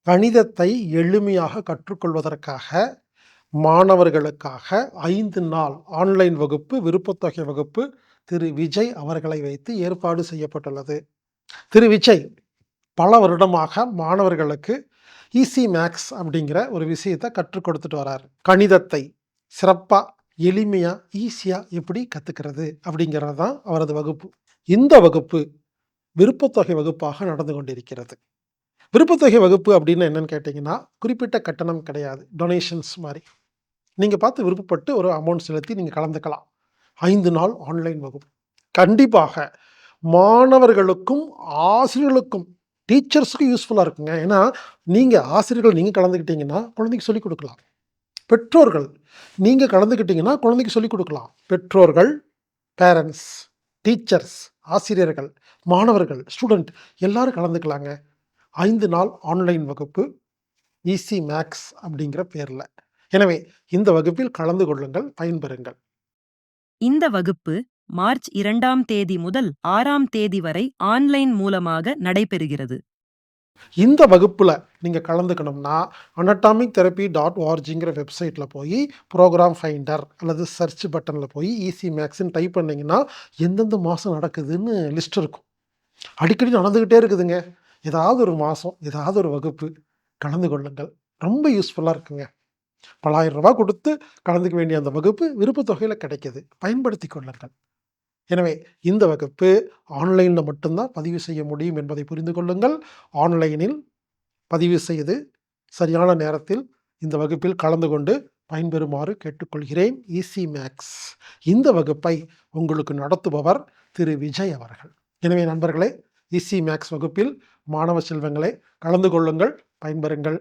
கணிதத்தை எளிமையாக கற்றுக்கொள்வதற்காக மாணவர்களுக்காக 5 நாள் ஆன்லைன் வகுப்பு, விருப்பத்தொகை வகுப்பு திரு விஜய் அவர்களை வைத்து ஏற்பாடு செய்யப்பட்டுள்ளது. திரு விஜய் பல வருடமாக மாணவர்களுக்கு ஈஸி மேக்ஸ் அப்படிங்கிற ஒரு விஷயத்தை கற்றுக் கொடுத்துட்டு வரார். கணிதத்தை சிறப்பா, எளிமையா, ஈஸியா எப்படி கத்துக்கிறது அப்படிங்கிறது தான் அவரது வகுப்பு. இந்த வகுப்பு விருப்பத்தொகை வகுப்பாக நடந்து கொண்டிருக்கிறது. விருப்பத்தொகை வகுப்பு அப்படின்னு என்னன்னு கேட்டிங்கன்னா, குறிப்பிட்ட கட்டணம் கிடையாது. டொனேஷன்ஸ் மாரி. நீங்க பார்த்து விருப்பப்பட்டு ஒரு அமௌண்ட் செலுத்தி நீங்க கலந்துக்கலாம். 5 நாள் ஆன்லைன் வகுப்பு. கண்டிப்பாக மாணவர்களுக்கும், ஆசிரியர்களுக்கும், டீச்சர்ஸ்க்கும் யூஸ்ஃபுல்லா இருக்குங்க. ஏன்னா, நீங்க ஆசிரியர்கள் நீங்க கலந்துக்கிட்டீங்கன்னா, குழந்தைக்கு சொல்லிக் குடுக்கலாம். பெற்றோர்கள் நீங்க கலந்துக்கிட்டீங்கன்னா, குழந்தைக்கு சொல்லிக் குடுக்கலாம். பெற்றோர்கள், பேரண்ட்ஸ், டீச்சர்ஸ், ஆசிரியர்கள், மாணவர்கள், ஸ்டூடண்ட் எல்லாரும் கலந்துக்கலாங்க. 5 நாள் ஆன்லைன் வகுப்பு ஈஸி மேக்ஸ் அப்படிங்கிற பேர்ல. எனவே இந்த வகுப்பில் கலந்து கொள்ளுங்கள், பயன்பெறுங்கள். இந்த வகுப்பு மார்ச் 2ஆம் தேதி முதல் 6ஆம் தேதி வரை ஆன்லைன் மூலமாக நடைபெறுகிறது. இந்த வகுப்புல நீங்க கலந்துக்கணும்னா anatomic-therapy.orgங்கிற வெப்சைட்ல போய் ப்ரோகிராம் ஃபைண்டர் அல்லது சர்ச் பட்டன்ல போய் ஈஸி மேக்ஸ்ன்னு டைப் பண்ணீங்கன்னா, எந்தெந்த மாசம் நடக்குதுன்னு லிஸ்ட் இருக்கும். அடிக்கடி நடந்துகிட்டே இருக்குதுங்க. ஏதாவது ஒரு மாசம், ஏதாவது ஒரு வகுப்பு கலந்து கொள்ளுங்கள். ரொம்ப யூஸ்ஃபுல்லா இருக்குங்க. பல ரூ. 1000 கொடுத்து கலந்துக்க வேண்டிய அந்த வகுப்பு விருப்பத் தொகையில கிடைக்குது. பயன்படுத்திக் கொள்ளுங்கள். எனவே இந்த வகுப்பு ஆன்லைன்ல மட்டும் தான் பதிவு செய்ய முடியும் என்பதை புரிந்து கொள்ளுங்கள். ஆன்லைனில் பதிவு செய்து சரியான நேரத்தில் இந்த வகுப்பில் கலந்து கொண்டு பயன்பெறுமாறு கேட்டுக்கொள்கிறேன். ஈஸி மேக்ஸ் இந்த வகுப்பை உங்களுக்கு நடத்துபவர் திரு விஜய் அவர்கள். எனவே நண்பர்களே, ஈஸி மேக்ஸ் வகுப்பில் மாணவ செல்வங்களே கலந்து கொள்ளுங்கள், பயன்பெறுங்கள்.